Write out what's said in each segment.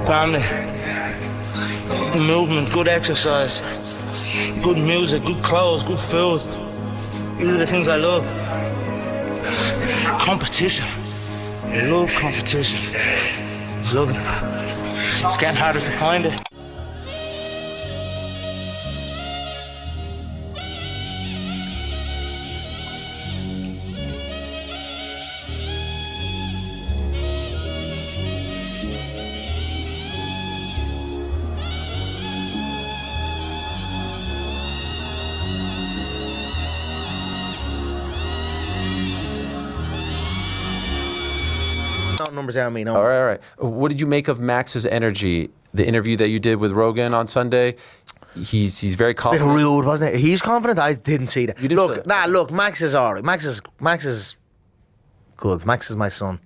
family, movement, good exercise, good music, good clothes, good food. These are the things I love. Competition. I love competition. I love it. It's getting harder to find it. Numbers out of me, no. All right. What did you make of Max's energy? The interview that you did with Rogan on Sunday, he's very confident. Bit rude, wasn't it? He's confident. I didn't see that. You didn't Look, Max is all right. Max is good. Max is my son.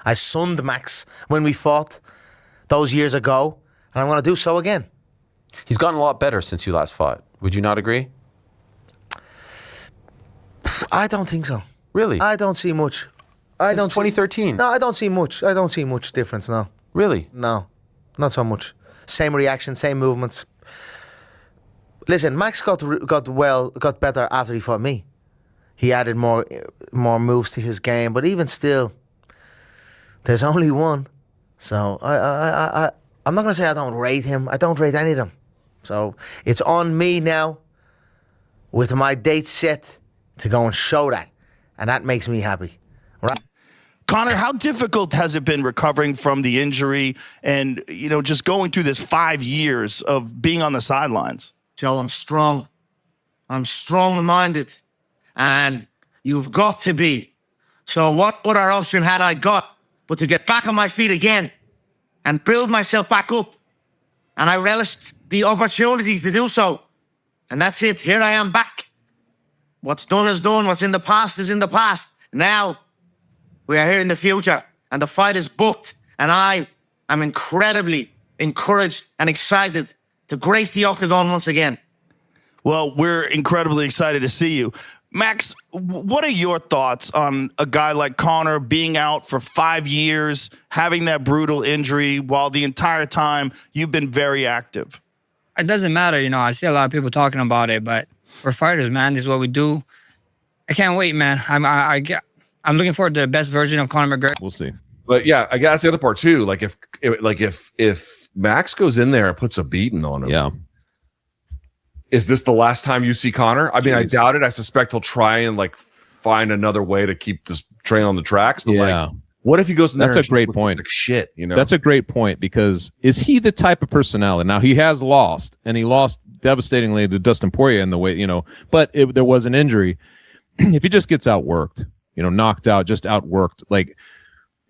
I sunned Max when we fought those years ago, and I'm going to do so again. He's gotten a lot better since you last fought. Would you not agree? I don't think so. Really? I don't see much. Since 2013? No, I don't see much. I don't see much difference, no. Really? No, not so much. Same reaction, same movements. Listen, Max got better after he fought me. He added more moves to his game, but even still, there's only one. So I'm not going to say I don't rate him. I don't rate any of them. So it's on me now, with my date set, to go and show that, and that makes me happy. Right? Conor, how difficult has it been recovering from the injury and, you know, just going through this 5 years of being on the sidelines? Joe, I'm strong. I'm strong-minded. And you've got to be. So what other option had I got but to get back on my feet again and build myself back up? And I relished the opportunity to do so. And that's it. Here I am back. What's done is done. What's in the past is in the past. Now, we are here in the future, and the fight is booked, and I am incredibly encouraged and excited to grace the octagon once again. Well, we're incredibly excited to see you. Max, what are your thoughts on a guy like Conor being out for 5 years, having that brutal injury, while the entire time you've been very active? It doesn't matter, you know, I see a lot of people talking about it, but we're fighters, man. This is what we do. I can't wait, man. I'm looking forward to the best version of Conor McGregor. We'll see. But yeah, I guess the other part too. Like if Max goes in there and puts a beating on him, yeah, is this the last time you see Conor? I mean, I doubt it. I suspect he'll try and like find another way to keep this train on the tracks. But like, what if he goes in there? That's a great point. Like shit, you know. That's a great point, because is he the type of personality? Now he has lost, and he lost devastatingly to Dustin Poirier in the way, you know. But there was an injury. If he just gets outworked, you know, knocked out, just outworked, like,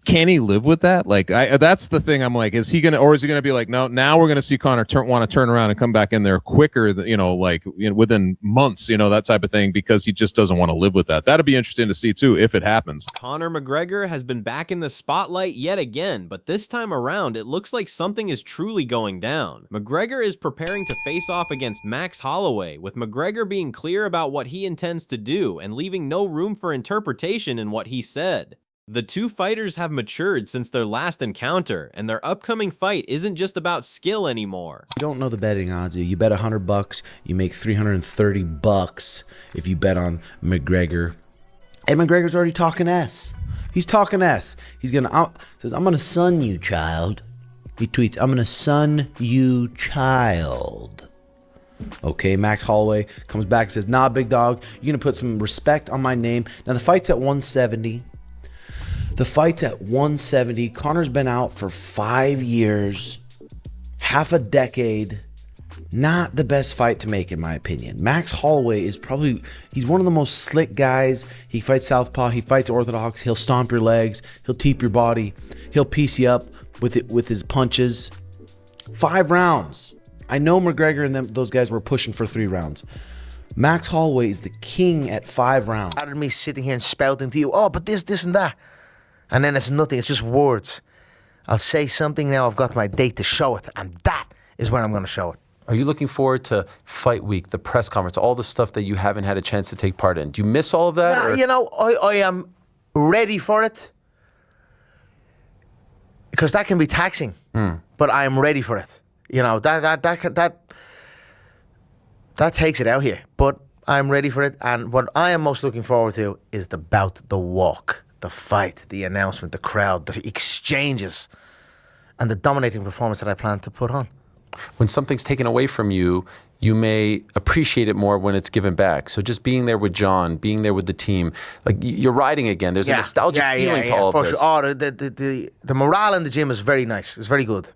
can he live with that? Like, that's the thing. I'm like, is he gonna be like, no, now we're gonna see Conor want to turn around and come back in there quicker, you know, like, you know, within months, you know, that type of thing, because he just doesn't want to live with that. That'd be interesting to see too, if it happens. Conor McGregor has been back in the spotlight yet again, but this time around, it looks like something is truly going down. McGregor is preparing to face off against Max Holloway, with McGregor being clear about what he intends to do and leaving no room for interpretation in what he said. The two fighters have matured since their last encounter, and their upcoming fight isn't just about skill anymore. You don't know the betting odds. You bet $100, you make $330 if you bet on McGregor. And McGregor's already talking S. He's talking S. He's says, I'm gonna son you, child. He tweets, I'm gonna son you, child. Okay, Max Holloway comes back and says, nah, big dog, you're gonna put some respect on my name. Now the fight's at 170. The fight's at 170. Conor's been out for 5 years, half a decade. Not the best fight to make, in my opinion. Max Holloway is he's one of the most slick guys. He fights southpaw, he fights orthodox, he'll stomp your legs, he'll teep your body, he'll piece you up with his punches. 5 rounds. I know McGregor and those guys were pushing for 3 rounds. Max Holloway is the king at 5 rounds. Out of me sitting here and spouting to you, oh, but this and that. And then it's nothing, it's just words. I'll say something now, I've got my date to show it, and that is when I'm going to show it. Are you looking forward to fight week, the press conference, all the stuff that you haven't had a chance to take part in? Do you miss all of that? Nah, you know, I am ready for it, because that can be taxing. but I am ready for it. You know, that takes it out here. But I'm ready for it. And what I am most looking forward to is the bout, the walk, the fight, the announcement, the crowd, the exchanges, and the dominating performance that I plan to put on. When something's taken away from you, you may appreciate it more when it's given back. So just being there with John, being there with the team, like you're riding again. There's a nostalgic feeling to all of this. For sure. The morale in the gym is very nice. It's very good.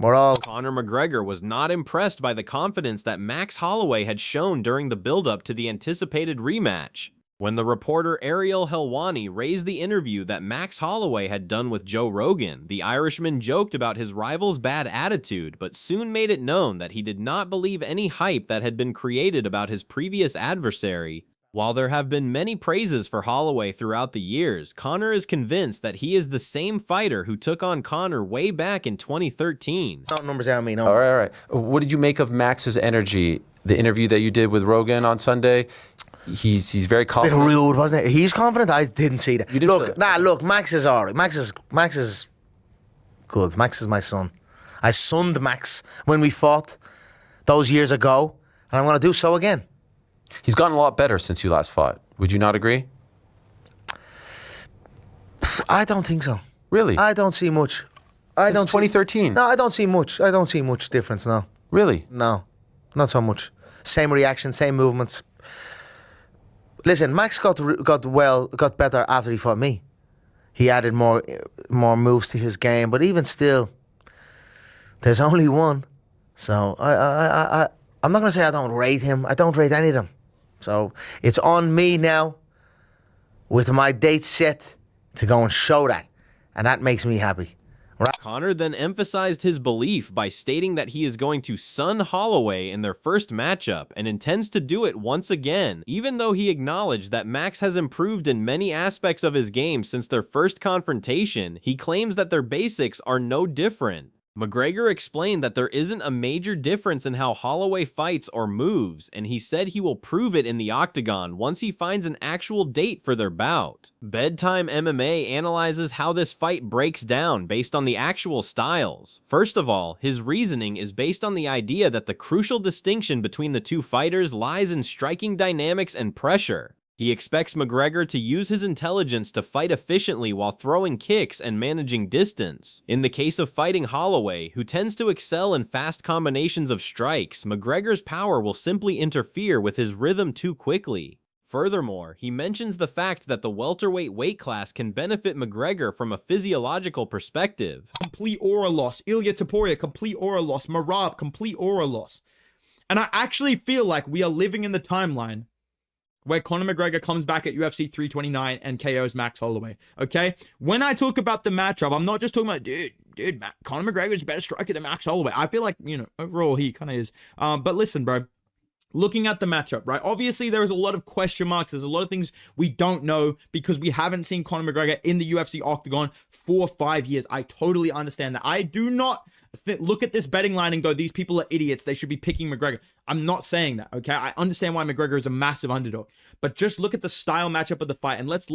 Conor McGregor was not impressed by the confidence that Max Holloway had shown during the build-up to the anticipated rematch. When the reporter Ariel Helwani raised the interview that Max Holloway had done with Joe Rogan, the Irishman joked about his rival's bad attitude, but soon made it known that he did not believe any hype that had been created about his previous adversary. While there have been many praises for Holloway throughout the years, Conor is convinced that he is the same fighter who took on Conor way back in 2013. No numbers out me, no. All right. What did you make of Max's energy? The interview that you did with Rogan on Sunday? He's very confident. Bit rude, wasn't it? He's confident. I didn't see that. You didn't Look, Max is all right. Max is good. Max is my son. I sunned Max when we fought those years ago, and I'm going to do so again. He's gotten a lot better since you last fought. Would you not agree? I don't think so. Really? I don't see much. Since 2013? No, I don't see much. I don't see much difference, no. Really? No, not so much. Same reaction, same movements. Listen, Max got better after he fought me. He added more moves to his game, but even still, there's only one. So I'm not gonna say I don't rate him. I don't rate any of them. So it's on me now, with my date set, to go and show that, and that makes me happy. Conor then emphasized his belief by stating that he is going to sun Holloway in their first matchup and intends to do it once again, even though he acknowledged that Max has improved in many aspects of his game since their first confrontation. He claims that their basics are no different. McGregor explained that there isn't a major difference in how Holloway fights or moves, and he said he will prove it in the octagon once he finds an actual date for their bout. Bedtime MMA analyzes how this fight breaks down based on the actual styles. First of all, his reasoning is based on the idea that the crucial distinction between the two fighters lies in striking dynamics and pressure. He expects McGregor to use his intelligence to fight efficiently while throwing kicks and managing distance. In the case of fighting Holloway, who tends to excel in fast combinations of strikes, McGregor's power will simply interfere with his rhythm too quickly. Furthermore, he mentions the fact that the welterweight weight class can benefit McGregor from a physiological perspective. Complete aura loss. Ilya Taporia, complete aura loss. Marab, complete aura loss. And I actually feel like we are living in the timeline where Conor McGregor comes back at UFC 329 and KOs Max Holloway, okay? When I talk about the matchup, I'm not just talking about, Conor McGregor is a better striker than Max Holloway. I feel like, overall, he kind of is. But listen, bro, looking at the matchup, right? Obviously, there is a lot of question marks. There's a lot of things we don't know because we haven't seen Conor McGregor in the UFC octagon for 5 years. I totally understand that. I do not look at this betting line and go, these people are idiots. They should be picking McGregor. I'm not saying that, okay? I understand why McGregor is a massive underdog, but just look at the style matchup of the fight and let's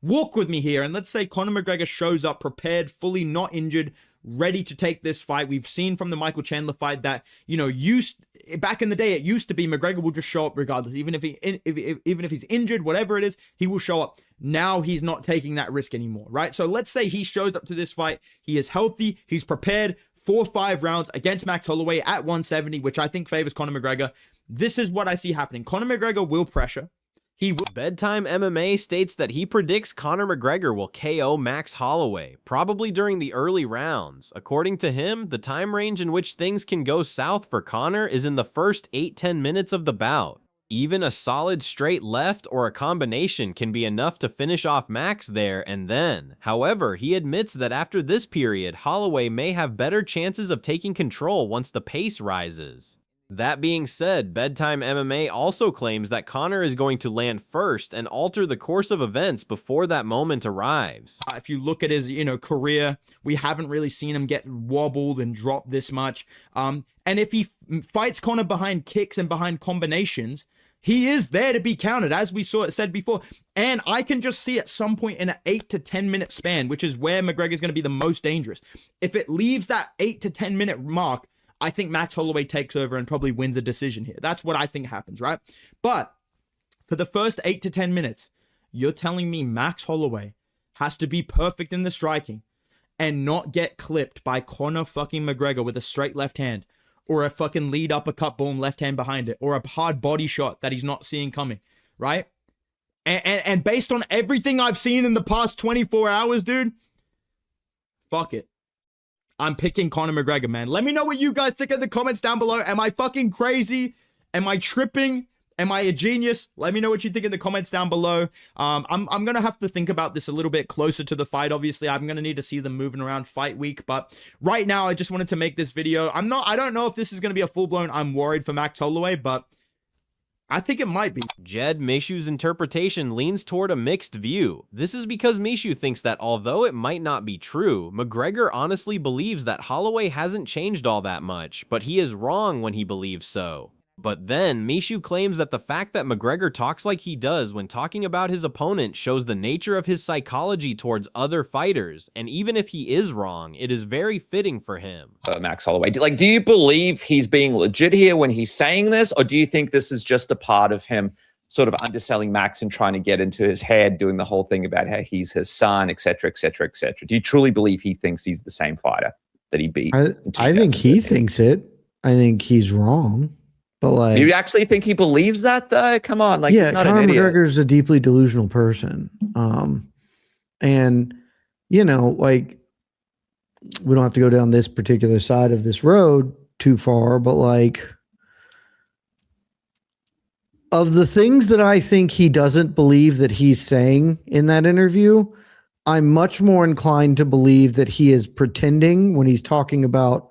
walk with me here and let's say Conor McGregor shows up prepared, fully not injured, ready to take this fight. We've seen from the Michael Chandler fight that, back in the day, it used to be McGregor will just show up regardless. Even if he's injured, whatever it is, he will show up. Now he's not taking that risk anymore, right? So let's say he shows up to this fight. He is healthy. He's prepared 4-5 rounds against Max Holloway at 170, which I think favors Conor McGregor. This is what I see happening. Conor McGregor will pressure. Bedtime MMA states that he predicts Conor McGregor will KO Max Holloway, probably during the early rounds. According to him, the time range in which things can go south for Conor is in the first 8-10 minutes of the bout. Even a solid straight left or a combination can be enough to finish off Max there and then. However, he admits that after this period, Holloway may have better chances of taking control once the pace rises. That being said, Bedtime MMA also claims that Conor is going to land first and alter the course of events before that moment arrives. If you look at his, career, we haven't really seen him get wobbled and dropped this much. And if he fights Conor behind kicks and behind combinations, He is there to be counted, as we said before. And I can just see at some point in an 8 to 10 minute span, which is where McGregor's going to be the most dangerous. If it leaves that 8 to 10 minute mark, I think Max Holloway takes over and probably wins a decision here. That's what I think happens, right? But for the first 8 to 10 minutes, you're telling me Max Holloway has to be perfect in the striking and not get clipped by Conor fucking McGregor with a straight left hand, or a fucking lead uppercut, boom, left hand behind it, or a hard body shot that he's not seeing coming, right? And based on everything I've seen in the past 24 hours, dude, fuck it. I'm picking Conor McGregor, man. Let me know what you guys think in the comments down below. Am I fucking crazy? Am I tripping? Am I a genius? Let me know what you think in the comments down below. I'm going to have to think about this a little bit closer to the fight. Obviously, I'm going to need to see them moving around fight week. But right now, I just wanted to make this video. I don't know if this is going to be a full-blown I'm worried for Max Holloway, but I think it might be. Jed, Meshu's interpretation leans toward a mixed view. This is because Meshu thinks that although it might not be true, McGregor honestly believes that Holloway hasn't changed all that much, but he is wrong when he believes so. But then, Meshu claims that the fact that McGregor talks like he does when talking about his opponent shows the nature of his psychology towards other fighters, and even if he is wrong, it is very fitting for him. Max Holloway, do you believe he's being legit here when he's saying this, or do you think this is just a part of him sort of underselling Max and trying to get into his head, doing the whole thing about how he's his son, etc., etc., etc.? Do you truly believe he thinks he's the same fighter that he beat? I think he thinks it. I think he's wrong. But like, you actually think he believes that, though? Come on, like, yeah, he's not Conor an idiot. McGregor's a deeply delusional person, and you know, like, we don't have to go down this particular side of this road too far, but like, of the things that I think he doesn't believe that he's saying in that interview, I'm much more inclined to believe that he is pretending when he's talking about,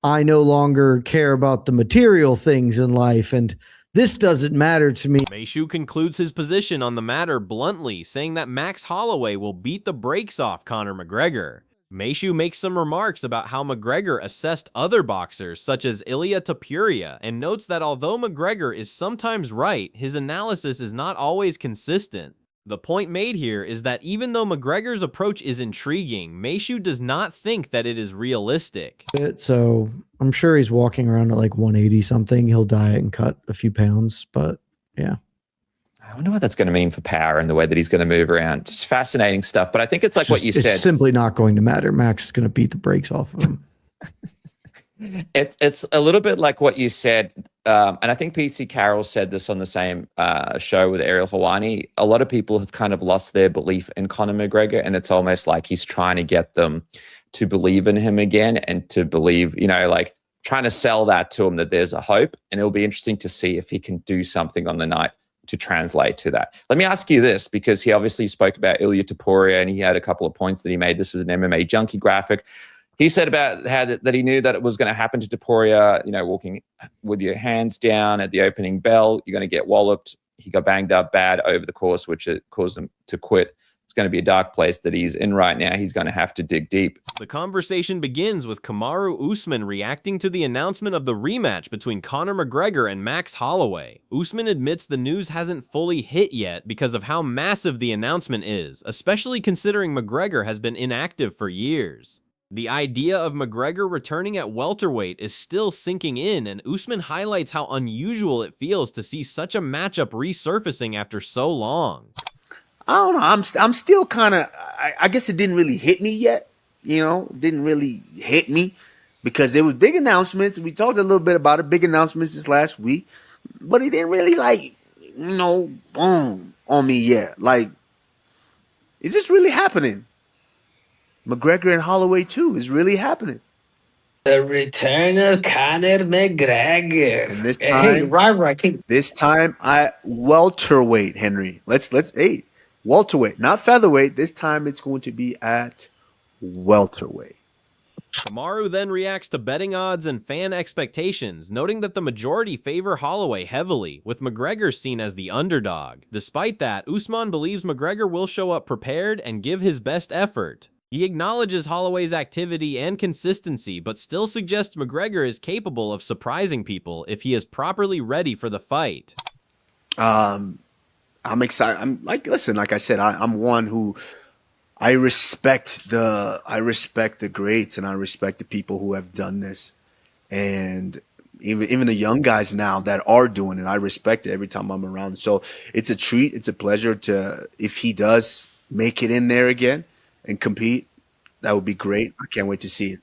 I no longer care about the material things in life, and this doesn't matter to me. Meshu concludes his position on the matter bluntly, saying that Max Holloway will beat the brakes off Conor McGregor. Meshu makes some remarks about how McGregor assessed other boxers, such as Ilia Topuria, and notes that although McGregor is sometimes right, his analysis is not always consistent. The point made here is that even though McGregor's approach is intriguing, Meshu does not think that it is realistic. So I'm sure he's walking around at like 180 something. He'll diet and cut a few pounds, but yeah. I wonder what that's going to mean for power and the way that he's going to move around. It's fascinating stuff, but I think it's like what you said. It's simply not going to matter. Max is going to beat the brakes off of him. It's a little bit like what you said, and I think Pete Carroll said this on the same show with Ariel Helwani. A lot of people have kind of lost their belief in Conor McGregor, and it's almost like he's trying to get them to believe in him again and to believe, you know, like trying to sell that to him that there's a hope. And it'll be interesting to see if he can do something on the night to translate to that. Let me ask you this, because he obviously spoke about Ilia Topuria, and he had a couple of points that he made. This is an MMA junkie graphic. He said about how that he knew that it was going to happen to Topuria, you know, walking with your hands down at the opening bell, you're going to get walloped. He got banged up bad over the course, which caused him to quit. It's going to be a dark place that he's in right now. He's going to have to dig deep. The conversation begins with Kamaru Usman reacting to the announcement of the rematch between Conor McGregor and Max Holloway. Usman admits the news hasn't fully hit yet because of how massive the announcement is, especially considering McGregor has been inactive for years. The idea of McGregor returning at welterweight is still sinking in, and Usman highlights how unusual it feels to see such a matchup resurfacing after so long. I don't know. I'm still kind of. I guess it didn't really hit me yet. You know, it didn't really hit me because there was big announcements. We talked a little bit about it. Big announcements this last week, but it didn't really boom on me yet. Like, is this really happening? McGregor and Holloway too is really happening. The return of Conor McGregor. And this time, this time I welterweight, Henry. Let's welterweight, not featherweight. This time it's going to be at welterweight. Kamaru then reacts to betting odds and fan expectations, noting that the majority favor Holloway heavily, with McGregor seen as the underdog. Despite that, Usman believes McGregor will show up prepared and give his best effort. He acknowledges Holloway's activity and consistency, but still suggests McGregor is capable of surprising people if he is properly ready for the fight. I'm excited. I'm like, listen, like I said, I'm one who I respect the greats, and I respect the people who have done this, and even the young guys now that are doing it. I respect it every time I'm around. So it's a treat. It's a pleasure to, if he does make it in there again and compete, that would be great. I can't wait to see it.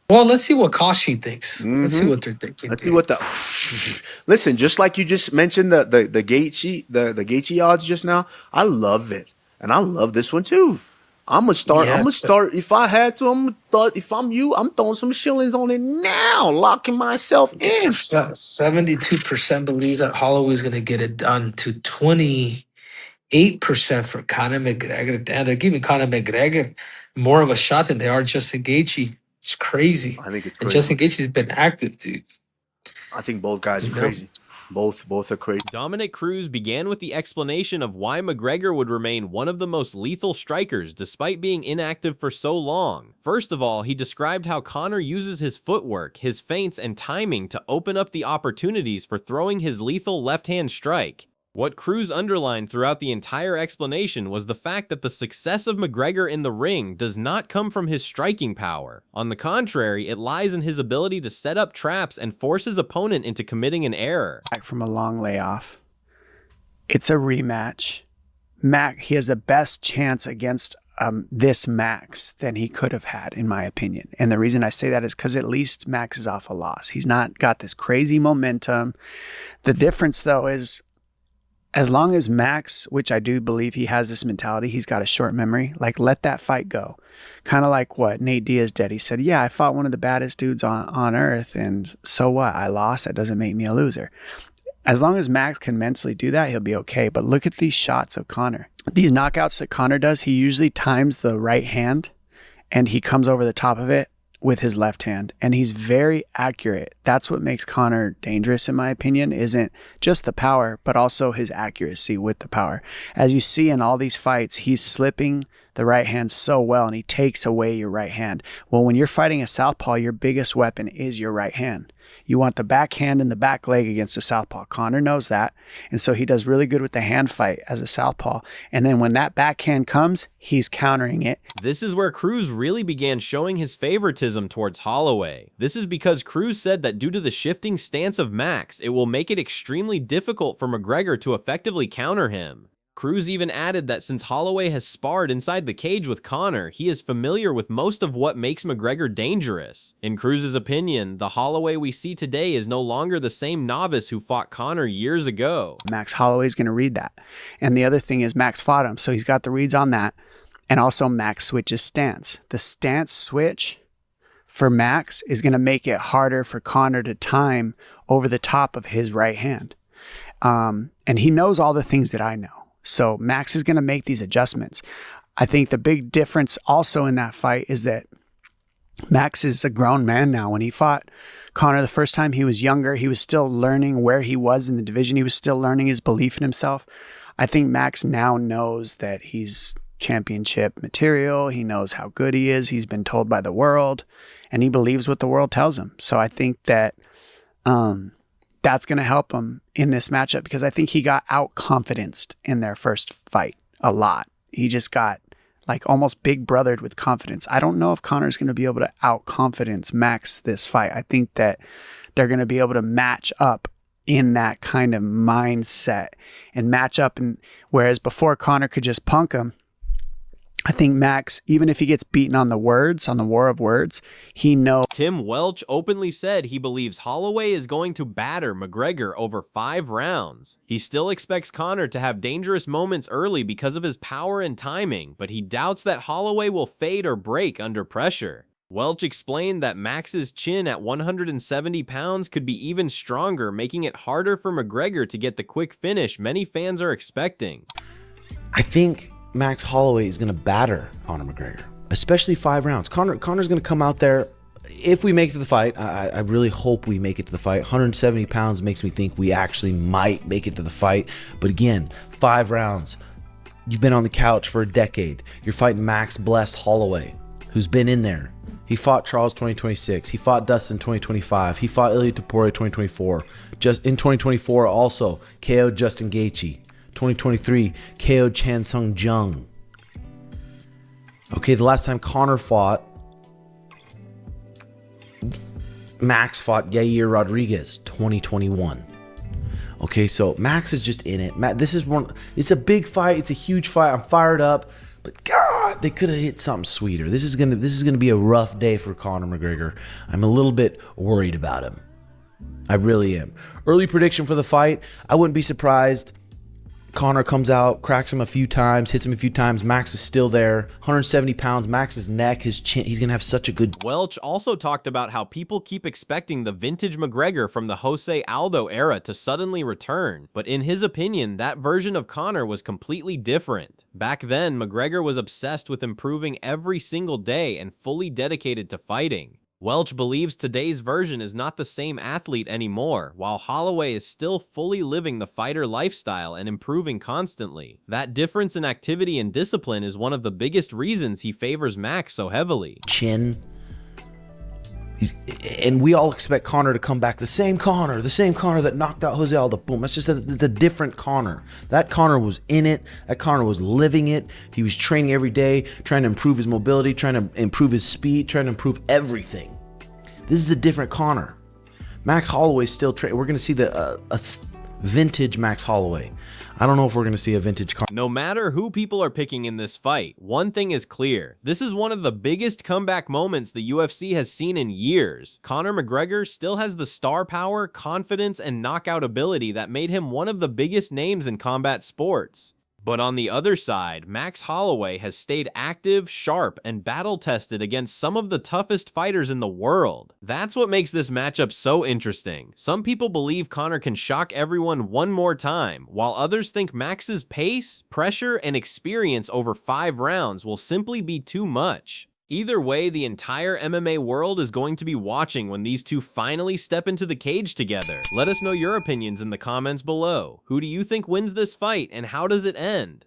Well, let's see what Kashi thinks. Let's see what they're thinking. Let's see what the listen. Just like you just mentioned the Gaethje odds just now. I love it, and I love this one too. I'm gonna start. I'm gonna start. If I had to, if I'm you, I'm throwing some shillings on it now, locking myself in. 72% believes that Holloway's going to get it done to 28% for Conor McGregor. Damn, they're giving Conor McGregor more of a shot than they are Justin Gaethje. It's crazy. I think it's and crazy. Justin Gaethje's been active, dude. I think both guys are crazy. Both are crazy. Dominic Cruz began with the explanation of why McGregor would remain one of the most lethal strikers despite being inactive for so long. First of all, he described how Conor uses his footwork, his feints, and timing to open up the opportunities for throwing his lethal left-hand strike. What Cruz underlined throughout the entire explanation was the fact that the success of McGregor in the ring does not come from his striking power. On the contrary, it lies in his ability to set up traps and force his opponent into committing an error. Back from a long layoff. It's a rematch. He has the best chance against this Max than he could have had, in my opinion. And the reason I say that is because at least Max is off a loss. He's not got this crazy momentum. The difference, though, is as long as Max, which I do believe he has this mentality, he's got a short memory, like let that fight go. Kind of like what Nate Diaz did. He said, yeah, I fought one of the baddest dudes on earth, and so what? I lost. That doesn't make me a loser. As long as Max can mentally do that, he'll be okay. But look at these shots of Conor. These knockouts that Conor does, he usually times the right hand, and he comes over the top of it with his left hand, and he's very accurate. That's what makes Conor dangerous, in my opinion, isn't just the power, but also his accuracy with the power. As you see in all these fights, he's slipping the right hand so well, and he takes away your right hand. Well, when you're fighting a southpaw, your biggest weapon is your right hand. You want the backhand and the back leg against a southpaw. Conor knows that, and so he does really good with the hand fight as a southpaw. And then when that backhand comes, he's countering it. This is where Cruz really began showing his favoritism towards Holloway. This is because Cruz said that due to the shifting stance of Max, it will make it extremely difficult for McGregor to effectively counter him. Cruz even added that since Holloway has sparred inside the cage with Conor, he is familiar with most of what makes McGregor dangerous. In Cruz's opinion, the Holloway we see today is no longer the same novice who fought Conor years ago. Max Holloway's going to read that. And the other thing is Max fought him, so he's got the reads on that. And also Max switches stance. The stance switch for Max is going to make it harder for Conor to time over the top of his right hand. And he knows all the things that I know. So Max is going to make these adjustments. I think the big difference also in that fight is that Max is a grown man now. When he fought Conor the first time, he was younger. He was still learning where he was in the division. He was still learning his belief in himself. I think Max now knows that he's championship material. He knows how good he is. He's been told by the world, and he believes what the world tells him. So I think that that's going to help him in this matchup, because I think he got out-confidenced in their first fight a lot. He just got like almost big brothered with confidence. I don't know if Conor's going to be able to out-confidence Max this fight. I think that they're going to be able to match up in that kind of mindset and match up. And whereas before Conor could just punk him, I think Max, even if he gets beaten on the words, on the war of words, he knows. Tim Welch openly said he believes Holloway is going to batter McGregor over 5 rounds. He still expects Conor to have dangerous moments early because of his power and timing, but he doubts that Holloway will fade or break under pressure. Welch explained that Max's chin at 170 pounds could be even stronger, making it harder for McGregor to get the quick finish many fans are expecting. I think Max Holloway is going to batter Conor McGregor, especially 5 rounds. Conor's going to come out there. If we make it to the fight, I really hope we make it to the fight. 170 pounds makes me think we actually might make it to the fight. But again, 5 rounds. You've been on the couch for a decade. You're fighting Max Blessed Holloway, who's been in there. He fought Charles 2026. He fought Dustin 2025. He fought Ilia Topuria 2024. Just in 2024 also KO'd Justin Gaethje. 2023 KO'd Chan Sung Jung. Okay, the last time Conor fought, Max fought Yair Rodriguez 2021. Okay, so Max is just in it. This is one. It's a big fight. It's a huge fight. I'm fired up. But God, they could have hit something sweeter. This is gonna be a rough day for Conor McGregor. I'm a little bit worried about him. I really am. Early prediction for the fight. I wouldn't be surprised. Conor comes out, cracks him a few times, hits him a few times. Max is still there. 170 pounds. Max's neck, his chin. He's going to have such a good... Welch also talked about how people keep expecting the vintage McGregor from the Jose Aldo era to suddenly return. But in his opinion, that version of Conor was completely different. Back then, McGregor was obsessed with improving every single day and fully dedicated to fighting. Welch believes today's version is not the same athlete anymore, while Holloway is still fully living the fighter lifestyle and improving constantly. That difference in activity and discipline is one of the biggest reasons he favors Max so heavily. Chin. And we all expect Conor to come back. The same Conor that knocked out Jose Aldo. Boom. It's just it's a different Conor. That Conor was in it. That Conor was living it. He was training every day, trying to improve his mobility, trying to improve his speed, trying to improve everything. This is a different Conor. Max Holloway still training. We're going to see a vintage Max Holloway. I don't know if we're going to see a vintage Conor. No matter who people are picking in this fight, one thing is clear. This is one of the biggest comeback moments the UFC has seen in years. Conor McGregor still has the star power, confidence, and knockout ability that made him one of the biggest names in combat sports. But on the other side, Max Holloway has stayed active, sharp, and battle-tested against some of the toughest fighters in the world. That's what makes this matchup so interesting. Some people believe Conor can shock everyone one more time, while others think Max's pace, pressure, and experience over 5 rounds will simply be too much. Either way, the entire MMA world is going to be watching when these two finally step into the cage together. Let us know your opinions in the comments below. Who do you think wins this fight, and how does it end?